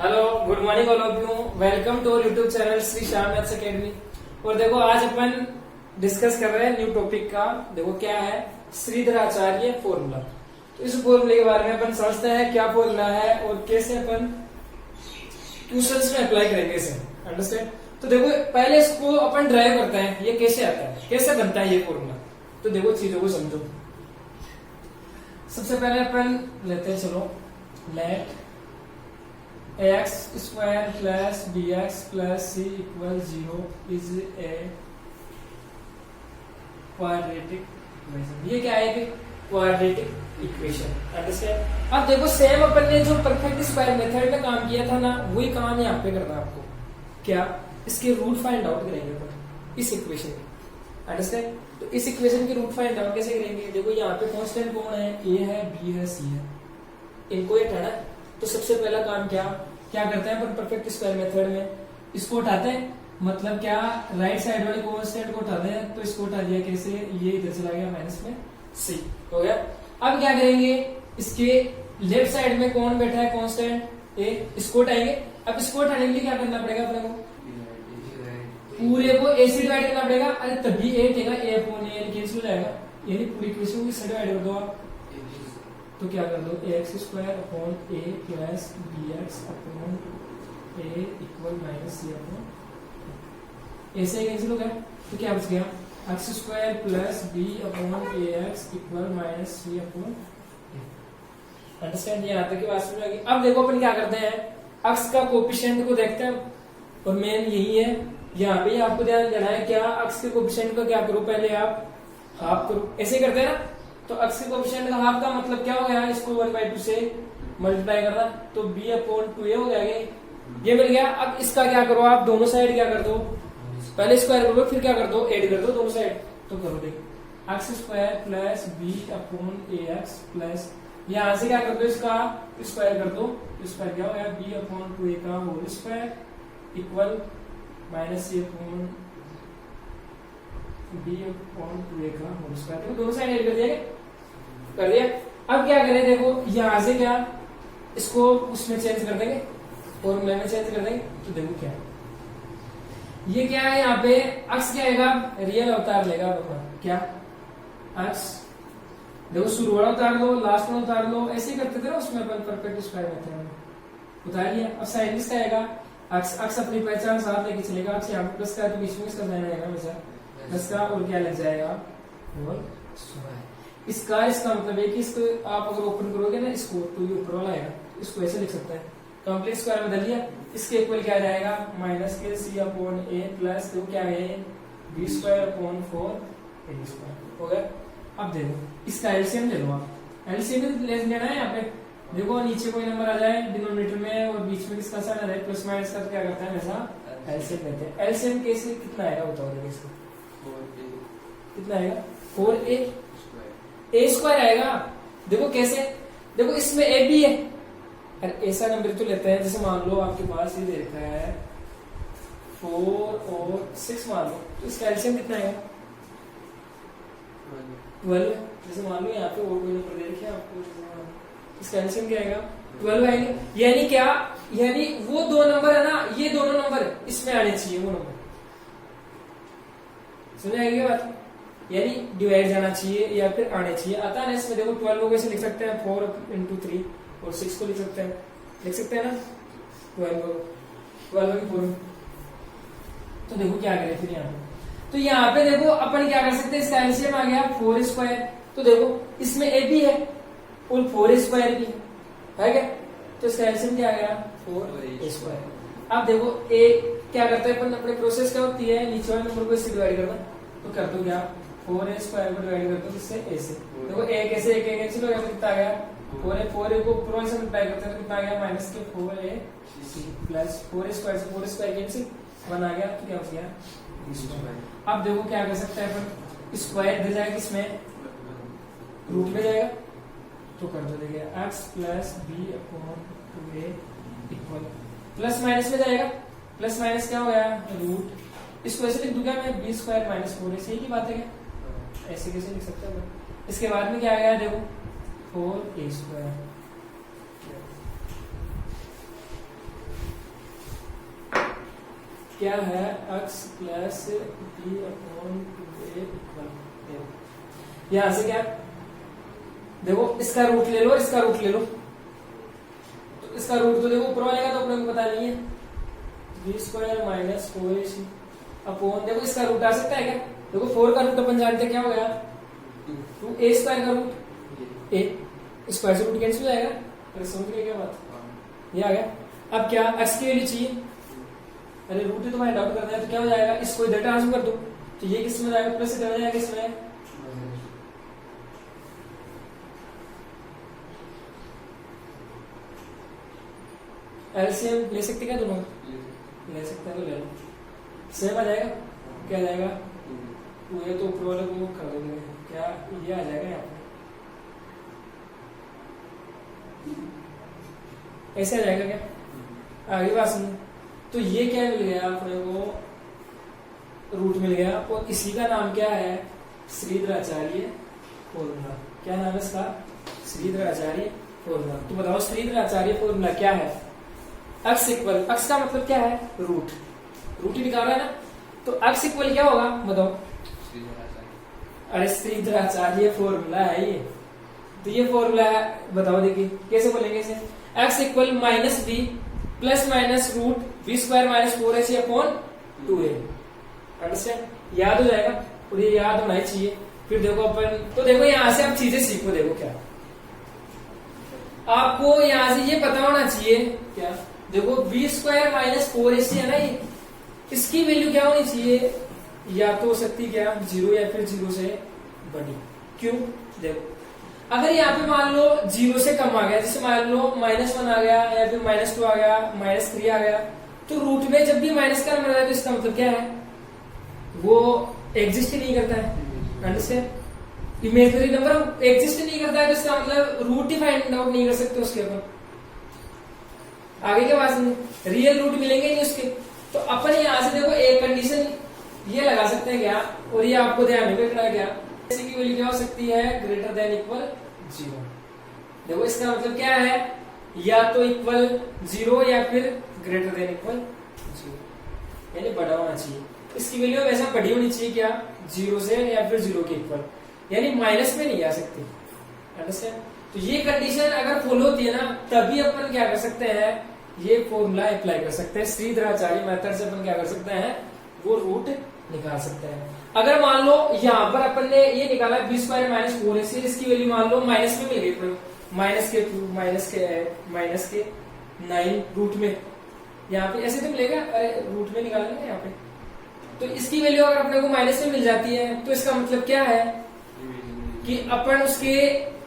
Hello, good morning all of you. Welcome to our YouTube channel Shri Shyam maths academy. और देखो आज अपन discuss कर रहे हैं न्यू टॉपिक का। देखो क्या है, श्रीधराचार्य फॉर्मूला। तो इस फॉर्मूले के बारे में अपन समझते हैं क्या फॉर्मूला है और कैसे अपन क्वेश्चंस में अप्लाई करेंगे इसे। अंडरस्टैंड। तो देखो पहले इसको अपन ड्राइव करते हैं, ये कैसे आता है, कैसे बनता है ये फॉर्मूला। तो देखो चीजों को समझो। सबसे पहले अपन लेते हैं, चलो let x square plus B x plus c equal 0 is a quadratic equation. ये क्या है कि क्वाड्रेटिक इक्वेशन। अंडरस्टैंड। अब देखो सेम अपन ने जो परफेक्ट स्क्वायर मेथड में काम किया था ना, वही काम यहाँ पे करना है आपको। क्या, इसके रूट फाइंड आउट करेंगे अपन इस इक्वेशन के। अंडरस्टैंड। तो इस इक्वेशन के रूट फाइंड आउट कैसे करेंगे। देखो यहाँ पे कांस्टेंट कौन है, ए है, बी है, सी है, इनको ये हटाना। तो सबसे पहला काम क्या करते हैं अपन परफेक्ट स्क्वायर मेथड में, इसको उठाते हैं। मतलब क्या, राइट साइड वाले कांस्टेंट को उठाते हैं। तो इसको उठा दिया कैसे, ये इधर चला गया माइनस में, सी हो गया। अब क्या करेंगे, इसके लेफ्ट साइड में कौन बैठा है कांस्टेंट ए, इसको उठाएंगे। अब इसको उठाने के लिए क्या करना पड़ेगा अपने को, पूरे को ए से डिवाइड करना पड़ेगा। अरे तभी ए उठेगा, ए अपॉन ए कैंसिल हो जाएगा, यानी पूरी इक्वेशन को डिवाइड कर दो आप। तो क्या कर दो, X square upon A plus B X upon A equal minus C upon A से कैंसिल हो गया। तो क्या बच गया, X square plus B upon A X equal minus C upon A. Understand. यहाँ तक की बात समझ आ गई। अब देखो अपन क्या करते हैं, अक्स का कोफिशिएंट को देखते हैं और मेन यही है। यहाँ पे आपको ध्यान देना है, क्या अक्स के कोफिशिएंट का क्या करो, पहले आप हाफ करो। ऐसे करते हैं ना। तो अक्स के कोफिशिएंट का हाफ का मतलब क्या हो गया, इसको 1/2 से मल्टीप्लाई करना। तो b अपॉन 2a हो जाएगा, ये मिल गया। अब इसका क्या करो आप, दोनों साइड क्या कर दो, पहले स्क्वायर करो फिर क्या कर दो, ऐड कर दो दोनों साइड। तो करो देखो, X square plus B upon A X plus, यहां से क्या कर दो, इसका स्क्वायर कर दो। स्क्वायर क्या हो गया, b अपॉन 2a का whole square equal minus C upon b upon 2a का होल स्क्वायर। देखो दोनों साइड ऐड कर दिया, कर दिया। अब क्या करें, देखो यहां से क्या, इसको उसमें चेंज कर देंगे और में चेंज कर देंगे। तो देखो क्या, ये क्या है, यहाँ पे अक्स क्या आएगा, रियल अवतार लेगा अपना। क्या अक्स, देखो शुरू वाला उतार लो, लास्ट वाला उतार लो, ऐसे ही करते थे ना उसमें अपन परफेक्ट स्क्वायर मेथड उतार लिया। अब साइन किसका आएगा, अक्स अपनी पहचान साथ लेके चलेगा। अक्स यहाँ पे प्लस का, तो बीच में इसका साइन आएगा हमेशा प्लस का, और क्या लग जाएगा होल स्क्वायर। इसका मतलब है कि इसको आप अगर ओपन करोगे ना इसको, तो ये ऊपर वाला आएगा, इसको ऐसे लिख सकते हैं। कंप्लीट स्क्वायर बदल लिया, इसके इक्वल क्या आ जाएगा, माइनस के सी अपॉन ए प्लस तो क्या है, बी स्क्वायर अपॉन 4 ए स्क्वायर हो गया। अब देखो इसका एलसीएम ले लो आप, एलसीएम लेना है यहाँ पे। देखो नीचे कोई नंबर आ जाए डिनोमिनेटर में और बीच में किसका साइन आ जाए प्लस माइनस का, तो क्या करता है हमेशा एलसीएम लेते हैं। एलसीएम कैसे कितना आएगा बताओ, देखो इसका कितना आएगा, 4a ए स्क्वायर आएगा। देखो कैसे, देखो इसमें ए भी है। अरे ऐसा नंबर तो लेते हैं, जैसे मान लो आपके पास ये देखा है 4 और 6 मान लो, तो इसका एलसीएम कितना आएगा 12। जैसे मान लो यहाँ पे और कोई नंबर दे रखे आपको, इसका एलसीएम क्या आएगा 12 आएगा। यानी क्या, यानी वो दो नंबर है ना, ये दोनों नंबर इसमें आने चाहिए, वो नंबर समझ आएगी बात, यानी डिवाइड जाना चाहिए या फिर आने चाहिए। आता है ना इसमें। देखो 12 को कैसे लिख सकते हैं, 4 into 3, और 6 को लिख सकते हैं ना 12 की 4। तो देखो क्या करें फिर यहाँ पे, तो यहाँ पे देखो अपन क्या कर सकते हैं, इसका एलसीएम आ गया 4 स्क्वायर। तो देखो इसमें ए भी है और 4 स्क्वायर भी है क्या, तो इसका एलसीएम क्या आ गया 4 स्क्वायर। अब देखो ए क्या करता है अपन, अपने प्रोसेस क्या होती है, नीचे वाले नंबर को इससे डिवाइड करना। तो कर दो क्या, 4a स्क्वायर को डिवाइड करते हो किससे, a से। देखो a कैसे, एक कैंसिल हो गया, तो कितना आ गया 4a को पूरा से मल्टीप्लाई करते हैं तो कितना आ गया, माइनस के 4a प्लस 4a स्क्वायर से 4 स्क्वायर कैंसिल 1 आ गया, तो क्या हो गया। अब देखो क्या कर सकते हैं अपन, स्क्वायर दे जाएगा किसमें, रूट में जाएगा। तो कर दो, देखिए x plus B upon 2a equal plus minus में जाएगा, प्लस माइनस क्या हो गया रूट। इसको ऐसे लिख दूंगा मैं, बी स्क्वायर माइनस 4a, सही की बात है क्या, ऐसे कैसे लिख सकते हैं। इसके बाद में क्या आ गया, देखो 4a स्क्वायर क्या है x plus B upon 2a equal. यहां से क्या देखो, इसका रूट ले लो, इसका रूट ले लो, तो इसका रूट तो देखो ऊपर वाले का तो अपने को पता नहीं है, B square minus 4ac upon, देखो इसका रूट आ सकता है क्या, देखो 4 का रूट अपन जानते हैं क्या हो गया 2a स्क्वायर का रूट a स्क्वायर से रूट कैंसिल हो जाएगा। अरे समझ गए क्या बात, ये आ गया। अब क्या x की वैल्यू चाहिए, अरे रूट ही तुम्हारे डाउट करना है, तो क्या हो जाएगा, इसको इधर ट्रांसफर कर दो, तो ये किस में जाएगा, प्लस इधर जाएगा, किस में एलसीएम ले सकते क्या दोनों, ले सकते हैं तो ले लो, सेम आ जाएगा, क्या आ जाएगा ये तो ऊपर वाले को कर देंगे, क्या ये आ जाएगा यहाँ पे, ऐसे आ जाएगा क्या, आगे बात सुनो। तो ये क्या मिल गया अपने को, रूट मिल गया, और इसी का नाम क्या है, श्रीधराचार्य फॉर्मूला। क्या नाम है इसका, श्रीधराचार्य फॉर्मूला। तो बताओ श्रीधराचार्य फॉर्मूला क्या है, x इक्वल, x का मतलब क्या है, रूट, रूट ही निकाल रहा है ना, तो x इक्वल क्या होगा बताओ, अरे श्रीधराचार्य फॉर्मूला है ये, तो ये फॉर्मूला है, बताओ देखिए कैसे बोलेंगे इसे, x equal minus b plus minus root b square minus 4ac upon 2a। Understand, याद हो जाएगा, और ये याद होना ही चाहिए। फिर देखो अपन, तो देखो यहां से आप चीजें सीखो, देखो क्या आपको यहां से ये पता होना चाहिए, क्या देखो बी स्क्वायर माइनस 4ac है ना, ये इसकी वैल्यू क्या होनी चाहिए, या तो हो सकती क्या 0 या फिर 0 से बड़ी। क्यों, देखो अगर यहाँ पे मान लो 0 से कम आ गया, जैसे मान लो -1 आ गया या फिर -2 आ गया, -3 आ गया, तो रूट में जब भी माइनस का नंबर आता है तो इसका मतलब क्या है, वो एग्जिस्ट ही नहीं करता है। अंडरस्टैंड, इमेजिनरी नंबर एग्जिस्ट नहीं करता है तो इसका मतलब रूट ही फाइंड आउट नहीं कर सकते उसके ऊपर। आगे के बाद रियल रूट मिलेंगे नहीं उसके, तो अपन यहाँ से देखो एक कंडीशन ये लगा सकते हैं क्या, और ये आपको ध्यान में रखना है क्या, ऐसी की वैल्यू क्या हो सकती है, ग्रेटर देन इक्वल 0। देखो इसका मतलब क्या है, या तो इक्वल 0 या फिर ग्रेटर देन इक्वल 0, यानी बड़ा होना चाहिए। इसकी वैल्यू वैसा बड़ी होनी चाहिए क्या, 0 से या फिर 0 के इक्वल, यानी माइनस में नहीं आ सकती। अंडरस्टैंड, तो ये कंडीशन अगर फॉलो होती है ना, तभी अपन क्या कर सकते हैं, ये फॉर्मूला अप्लाई कर सकते हैं, श्रीधराचार्य मेथड से अपन क्या कर सकते हैं, वो रूट निकाल सकते हैं। अगर मान लो यहाँ पर अपन ने ये निकाला बी स्क्वायर माइनस 4ac, इसकी वैल्यू मान लो माइनस में मिल गई, माइनस के 2 माइनस के 9 रूट में, यहाँ पे ऐसे तो मिलेगा, अरे रूट में निकालेंगे यहाँ पे, तो इसकी वैल्यू अगर अपने को माइनस में मिल जाती है तो इसका मतलब क्या है कि अपन उसके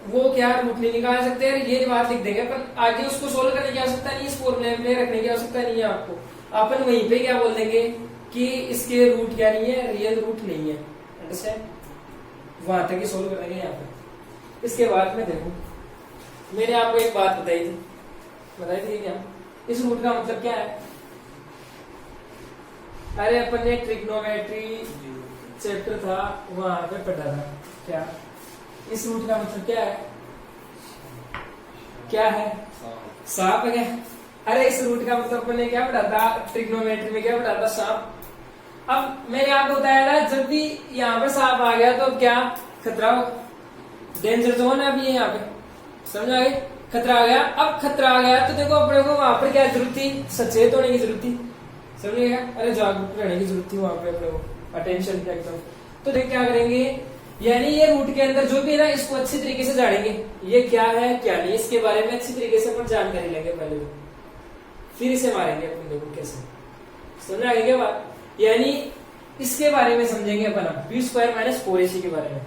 वो क्या रूट नहीं निकाल सकते हैं, ये बात लिख देंगे, पर आगे उसको सोल्व करने की आवश्यकता नहीं, इस फॉर्मूले में रखने की आवश्यकता नहीं है आपको। अपन वहीं पे क्या बोल देंगे कि इसके रूट क्या नहीं है, रियल रूट नहीं है। अंडरस्टैंड, वहां तक ही सोल्व करेंगे यहाँ पे। इसके बाद में देखो, मैंने आपको एक बात बताई थी क्या, इस रूट का मतलब क्या है, अरे अपन ने ट्रिग्नोमेट्री चैप्टर था वहां पे पढ़ा था, क्या इस रूट का मतलब क्या है, क्या है, सांप है क्या, अरे इस रूट का मतलब अपन ने क्या पढ़ा था, ट्रिग्नोमेट्री में क्या पढ़ा था, सांप। अब मैंने आपको बताया था जब भी यहाँ पर सांप आ गया तो क्या खतरा, डेंजर जोन है अभी यहाँ पे, समझ आ गए, खतरा आ गया। अब खतरा आ गया तो देखो अपने को वहां पर क्या जरूरत थी, सचेत होने की जरूरत थी, समझिएगा, अरे जागरूक रहने की जरूरत थी वहां पे अपने को, अटेंशन एकदम। तो देख क्या करेंगे, यानी ये रूट के अंदर जो भी है ना, इसको अच्छी तरीके से जानेंगे, ये क्या है क्या नहीं, इसके बारे में अच्छी तरीके से अपन जानकारी लेंगे पहले, फिर इसे मारेंगे अपन, देखो कैसे, समझ आ गई क्या बात, यानी इसके बारे में समझेंगे अपन अब, बी स्क्वायर माइनस 4ac के बारे में,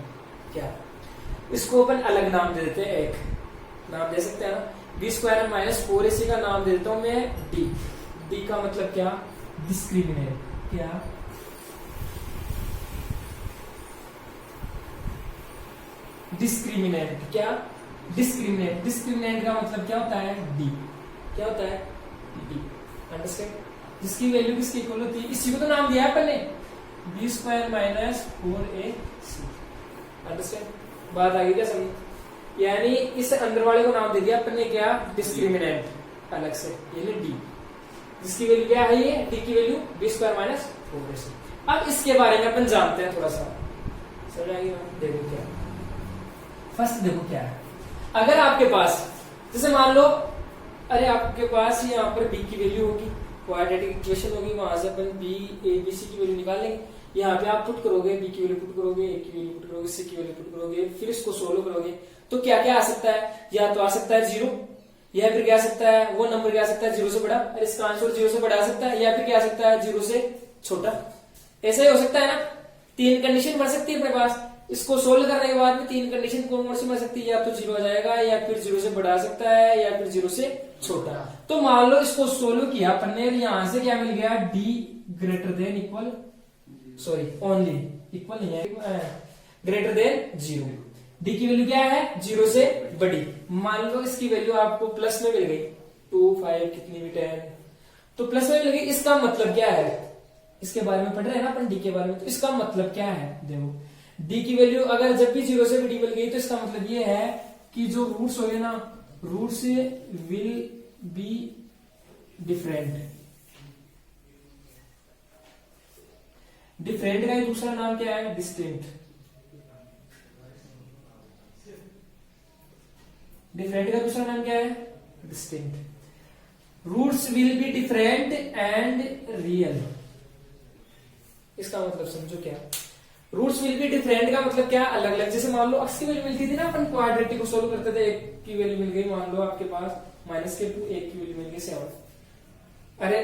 क्या इसको अपन अलग नाम दे देते हैं, एक नाम दे सकते हैं ना, बी स्क्वायर माइनस 4ac का नाम दे देता हूं मैं डी, डी का मतलब क्या, डिस्क्रिमिनेंट, क्या डिस्क्रिमिनेंट, क्या डिस्क्रिमिनेंट, डिस्क्रिमिनेंट का मतलब क्या होता है, डी, क्या होता है, डी। अंडरस्टैंड, जिसकी वैल्यू किसकी इक्वल होती है, इसी को तो नाम दिया है अपन ने, B square minus 4ac। Understand, बात आ गई क्या समझ, यानी इस अंदर वाले को नाम दे दिया अपन ने क्या, डिस्क्रिमिनेंट अलग से, यानी डी। जिसकी वैल्यू क्या है, ये डी की value B square minus 4ac। अब इसके बारे में अपन जानते हैं थोड़ा सा, समझ आ गया? देखो क्या फर्स्ट, देखो क्या है, अगर आपके पास जैसे मान लो, अरे आपके पास यहाँ पर बी की वैल्यू होगी, क्वाड्रेटिक इक्वेशन होगी, वहां से अपन बी ए बी सी की वैल्यू निकाल लेंगे। यहाँ पे आप पुट करोगे, बी की वैल्यू पुट करोगे, ए की वैल्यू पुट करोगे, सी की वैल्यू पुट करोगे, फिर इसको सोल्व करोगे तो क्या क्या आ सकता है, या तो आ सकता है 0, या फिर क्या आ सकता है, वो नंबर क्या आ सकता है 0 से बड़ा, और इसका आंसर 0 से बड़ा आ सकता है, या फिर क्या आ सकता है 0 से छोटा। ऐसा ही हो सकता है ना, 3 कंडीशन बन सकती है अपने पास। इसको सोल्व करने के बाद में 3 कंडीशन कौन कौन सी बन सकती है, या तो 0 आ जाएगा, या फिर 0 से बड़ा आ सकता है, या फिर 0 से छोटा। तो मान लो इसको सोल्व किया अपन ने, यहां से क्या मिल गया, D greater than equal, sorry only equal नहीं है, ग्रेटर देन 0। डी की वैल्यू क्या है, 0 से बड़ी। मान लो इसकी वैल्यू आपको प्लस में मिल गई, 2 5 कितनी भी 10, तो प्लस में मिल गई। इसका मतलब क्या है, इसके बारे में पढ़ रहे हैं ना अपन डी के बारे में, तो इसका मतलब क्या है, देखो डी की वैल्यू अगर जब भी 0 से बड़ी मिल गई तो इसका मतलब ये है कि जो रूट्स हो गए ना, roots will be different. Different का दूसरा नाम क्या है, डिस्टिंक्ट। डिफरेंट का दूसरा नाम क्या है, distinct. Roots will be different and real. इसका मतलब समझो क्या, रूट्स विल बी डिफरेंट का मतलब क्या, अलग अलग। जैसे मान लो x की वैल्यू मिलती थी ना, अपन क्वाड्रेटिक को सोल्व करते थे, 1 की वैल्यू मिल गई, मान लो आपके पास माइनस के 2, 1 की वैल्यू मिल गई 7। अरे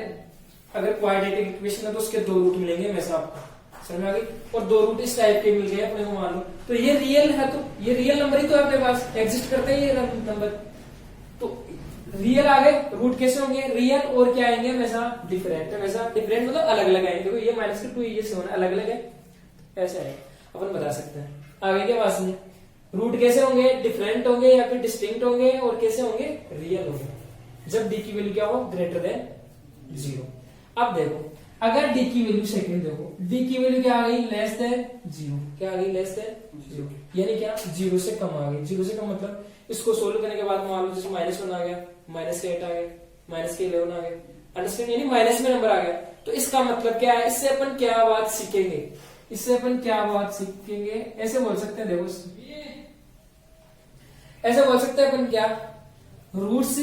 अगर क्वाड्रेटिक इक्वेशन है तो उसके 2 रूट मिलेंगे हमेशा, आपको समझ में आ गई, और 2 रूट इस टाइप के मिल गए अपने को, मान लो तो ये रियल है, तो ये रियल नंबर ही तो है अपने पास, एग्जिस्ट करते हैं ये नंबर। तो रियल आ गए, रूट कैसे होंगे, रियल, और क्या आएंगे हमेशा डिफरेंट। हमेशा डिफरेंट मतलब अलग अलग आएंगे। देखो ये माइनस के 2, ये 7 अलग अलग है, ऐसा है अपन बता सकते हैं। आगे के पास में रूट कैसे होंगे, डिफरेंट होंगे, या फिर डिस्टिंक्ट होंगे, और कैसे होंगे, रियल होंगे, जब डी की वैल्यू क्या हो, ग्रेटर देन 0। अब देखो अगर डी की वैल्यू, सेकंड देखो, डी की वैल्यू क्या आ गई, लेस देन 0। क्या आ गई, लेस देन 0, यानी क्या 0 से कम आ गई। 0 से कम मतलब इसको सोल्व करने के बाद मान लो जैसे -1 आ गया, -8 आ गया, -11 आ गया, अंडरस्टैंड, यानी माइनस में नंबर आ गया। तो इसका मतलब क्या है, इससे अपन क्या बात सीखेंगे, इससे अपन क्या बात सीखेंगे, ऐसे बोल सकते हैं, देखो ऐसे बोल सकते हैं अपन क्या, roots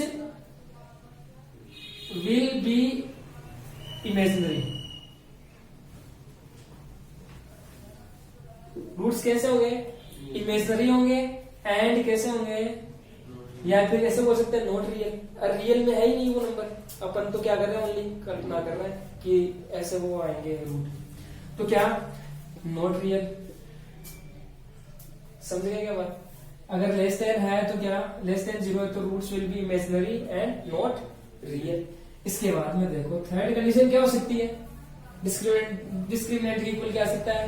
will be imaginary. Roots कैसे होंगे, इमेजिनरी होंगे, एंड कैसे होंगे, या फिर ऐसे बोल सकते हैं नॉट रियल। रियल में है ही नहीं वो नंबर, अपन तो क्या कर रहे हैं, ओनली कल्पना कर रहे हैं कि ऐसे वो आएंगे रूट, तो क्या नॉट रियल। समझ गए क्या बात? अगर लेस देन है तो क्या, लेस देन 0 है तो roots will be imaginary and not real. इसके बाद में देखो थर्ड कंडीशन क्या हो सकती है, डिस्क्रिमिनेंट इक्वल क्या आ सकता है,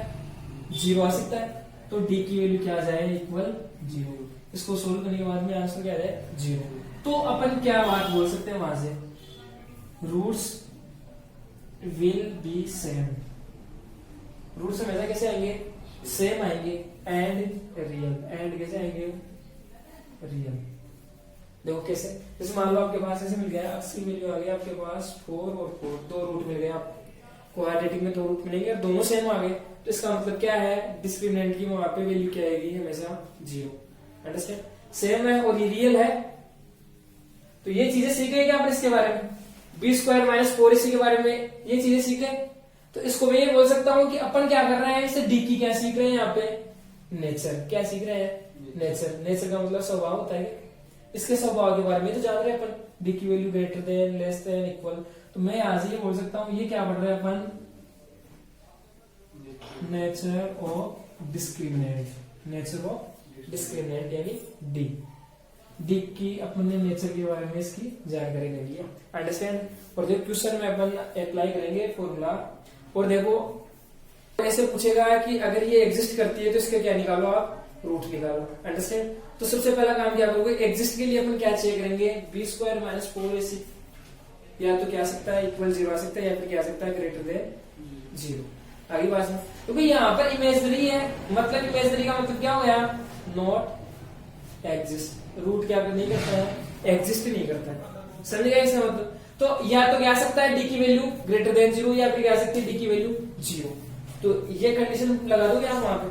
0 आ सकता है। तो डी की वैल्यू क्या आ जाए, इक्वल 0। इसको सोल्व करने के बाद में आंसर क्या आ जाए, 0। तो अपन क्या बात बोल सकते हैं वहां से, roots will be same. Roots हमेशा कैसे आएंगे, सेम आएंगे, एंड रियल। एंड कैसे आएंगे, रियल। देखो कैसे, जैसे मान लो आपके पास ऐसे मिल गया, x की वैल्यू आ गई आपके पास 4 और 4, 2 रूट मिल गए। आप क्वाड्रेटिक में 2 रूट मिलेंगे और दोनों सेम आ गए, तो इसका मतलब क्या है, डिस्क्रिमिनेंट की वहां पे वैल्यू क्या आएगी, हमेशा 0। अंडरस्टैंड, सेम है और ये रियल है। तो ये चीजें सीख गए क्या आपने इसके बारे में, बी स्क्वायर माइनस 4ac के बारे में ये चीजें सीखे। तो इसको मैं ये बोल सकता हूं कि अपन क्या कर रहे हैं, इससे डी की क्या सीख रहे हैं, यहाँ पे नेचर। क्या सीख रहे हैं, नेचर। नेचर का मतलब स्वभाव होता है, इसके स्वभाव के बारे में तो जान रहे हैं अपन, डी की value greater than, less than, equal. तो मैं यहां से ये बोल सकता हूं, ये क्या पढ़ रहे हैं अपन, nature of discriminant. Nature of discriminant यानी डी। डी की अपन ने नेचर के बारे में इसकी जानकारी ले ली है, अंडरस्टैंड। और देखो क्वेश्चन में अपन अप्लाई करेंगे फॉर्मूला। और देखो ऐसे पूछेगा कि अगर ये एग्जिस्ट करती है तो इसका क्या निकालो, आप रूट निकालो, अंडरस्टैंड। तो सबसे पहला काम क्या करोगे, एग्जिस्ट के लिए अपन क्या चेक करेंगे, बी स्क्वायर माइनस 4ac, या तो क्या आ सकता है, इक्वल 0 आ सकता है, या फिर क्या आ सकता है, ग्रेटर देन 0। आगे बात में क्योंकि यहाँ पर इमेजिनरी है, मतलब इमेजिनरी का मतलब क्या हो गया, नॉट एग्जिस्ट। रूट क्या नहीं करता है, एग्जिस्ट नहीं करता है, समझ गए इसका मतलब। तो या तो क्या आ सकता है डी की वैल्यू ग्रेटर देन 0 या फिर क्या आ सकती है डी की वैल्यू 0। तो ये कंडीशन लगा दोगे आप वहां पे,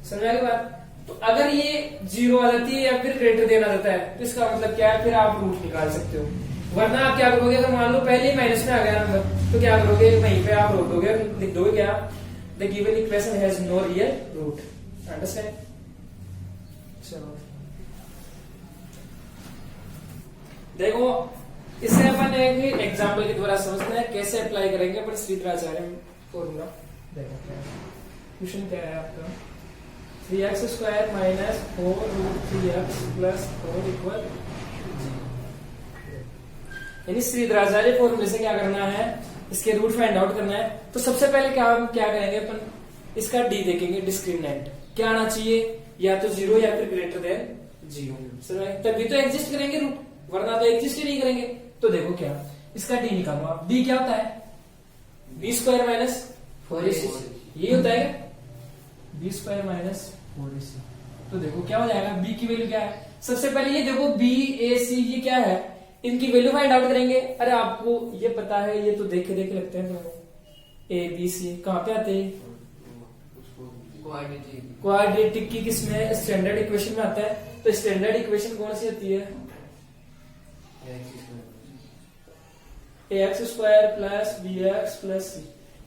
समझ आ गई बात। तो अगर ये 0 आ जाती है या फिर ग्रेटर देन आ जाता है तो इसका मतलब क्या है, फिर आप रूट निकाल सकते हो। वरना आप क्या करोगे, अगर मान लो पहले ही माइनस में आ गया नंबर तो क्या करोगे, वहीं पे आप रोक दोगे, लिख दोगे क्या, the given equation has no real root. Understand. चलो देखो इसे अपन एक एग्जाम्पल के द्वारा समझते हैं कैसे अप्लाई करेंगे अपन श्रीधराचार्य फॉर्मूला। देखो क्या है, क्वेश्चन क्या है आपका, 3x² minus 4√3x plus 4 equal 0। यानी श्रीधराचार्य फॉर्मूले से क्या करना है, इसके रूट फाइंड आउट करना है। तो सबसे पहले क्या करेंगे अपन, इसका डी देखेंगे, डिस्क्रिमिनेंट क्या आना चाहिए, या तो 0 या फिर ग्रेटर देन 0, तभी तो एग्जिस्ट करेंगे रूट, वरना तो एग्जिस्ट ही नहीं करेंगे। तो देखो क्या, इसका डी निकालो आप, डी क्या होता है, b² माइनस 4ac, ये होता है b² माइनस 4ac। तो देखो क्या हो जाएगा, b की वैल्यू क्या है, सबसे पहले ये देखो bac ये क्या है, इनकी वैल्यू फाइंड आउट करेंगे। अरे आपको ये पता है, ये तो देखे देखे लगते हैं, ए बी सी कहाँ पे आते हैं, क्वाड्रेटिक की किसमें, स्टैंडर्ड इक्वेशन में आता है। तो स्टैंडर्ड इक्वेशन कौन सी होती है, ax² plus bx plus c।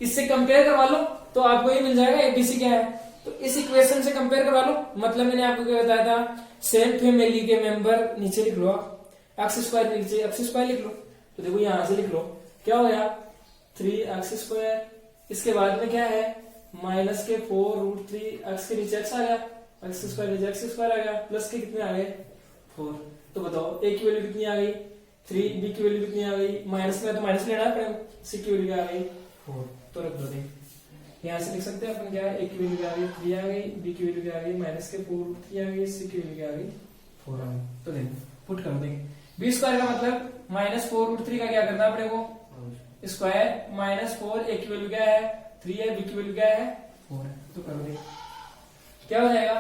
इससे कंपेयर करवा लो तो आपको ये मिल जाएगा एबीसी क्या है। तो इस इक्वेशन से कंपेयर करवा लो, मतलब मैंने आपको क्या बताया था, सेम फैमिली के मेंबर नीचे लिख लो आप, x² नीचे x² लिख लो। तो देखो यहां से लिख लो, क्या हो गया 3x², इसके बाद में क्या है माइनस के 4√3, x के नीचे x आ गया, x² नीचे x² आ गया, प्लस के कितने आ गए 4। तो बताओ a की वैल्यू कितनी आ गई 3, b की वैल्यू कितनी आ गई, माइनस में तो माइनस लेना है, c की वैल्यू आ गई 4। तो रख दो, देख यहां से लिख सकते हैं अपन क्या है, a की वैल्यू क्या आ गई 3 आ गई, b की वैल्यू क्या आ गई माइनस के 4√3 आ गई, c की वैल्यू क्या आ गई 4 आ गई। तो देखो पुट करो, देखिए b² का मतलब माइनस 4√3 का क्या करना है अपने को, स्क्वायर माइनस 4, a की वैल्यू क्या है 3 है, b की वैल्यू क्या है 4 है। तो करो देख क्या हो जाएगा,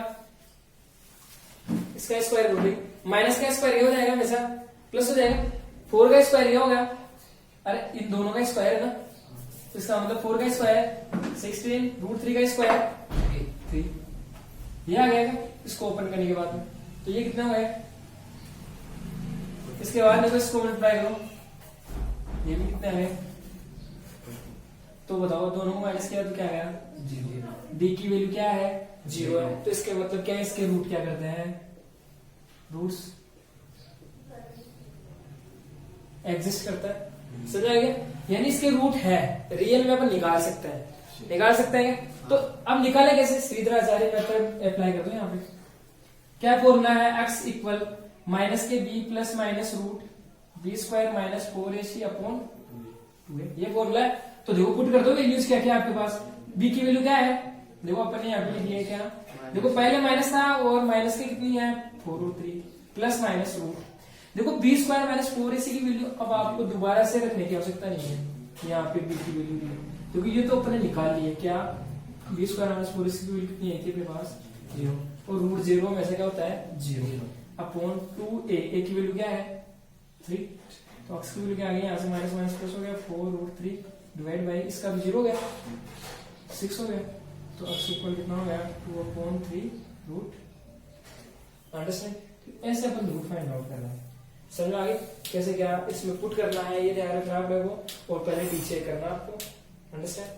इसका स्क्वायर करो, माइनस का स्क्वायर क्या हो जाएगा हमेशा प्लस हो जाएगा, 4 का स्क्वायर क्या हो गया, अरे इन दोनों का स्क्वायर है ना, तो इसका मतलब 4 का स्क्वायर 16√3 का स्क्वायर 3, ये आ गया इसको ओपन करने के बाद में। तो ये कितना हो गया, इसके बाद में इसको मल्टीप्लाई करो, ये भी कितने आ गए। तो बताओ दोनों को माइनस किया तो क्या आ गया 0, डी की वैल्यू क्या है 0 है। तो इसके मतलब क्या है, इसके रूट क्या करते हैं, रूट्स एग्जिस्ट करता है, समझ आ गया। यानी इसके रूट है, रियल में अपन निकाल सकते हैं। तो अब निकाले कैसे, श्रीधराचार्य मेथड अप्लाई कर दो। यहाँ पे क्या फॉर्मूला है, x इक्वल माइनस के b plus minus root b² minus 4ac upon 2a, ये फॉर्मूला है। तो देखो पुट कर दो वैल्यूज क्या क्या आपके पास, b की वैल्यू क्या है, देखो अपन ने यहाँ पे लिख लिया क्या, देखो पहले माइनस था और माइनस की कितनी है 4√3 प्लस माइनस रूट, देखो b² माइनस 4ac की वैल्यू अब आपको दोबारा से रखने की आवश्यकता नहीं है, यहाँ पे b की वैल्यू दी क्योंकि ये तो अपने निकाल ली है। क्या b² माइनस 4ac की वैल्यू कितनी है अपने पास 0, और रूट 0 में से क्या होता है 0 अपॉन 2a की वैल्यू क्या है 3, तो x की वैल्यू क्या आ गई, यहाँ से माइनस माइनस प्लस हो गया 4√3 डिवाइड बाई इसका भी 0 हो गया 6 हो गया। तो x इक्वल कितना हो गया 2/3 रूट। अंडरस्टैंड, ऐसे अपन रूट फाइंड आउट करना है, समझ आ गई कैसे क्या इसमें पुट करना है, ये ध्यान रखना आप लोगों को, और पहले पीछे करना आपको। अंडरस्टैंड।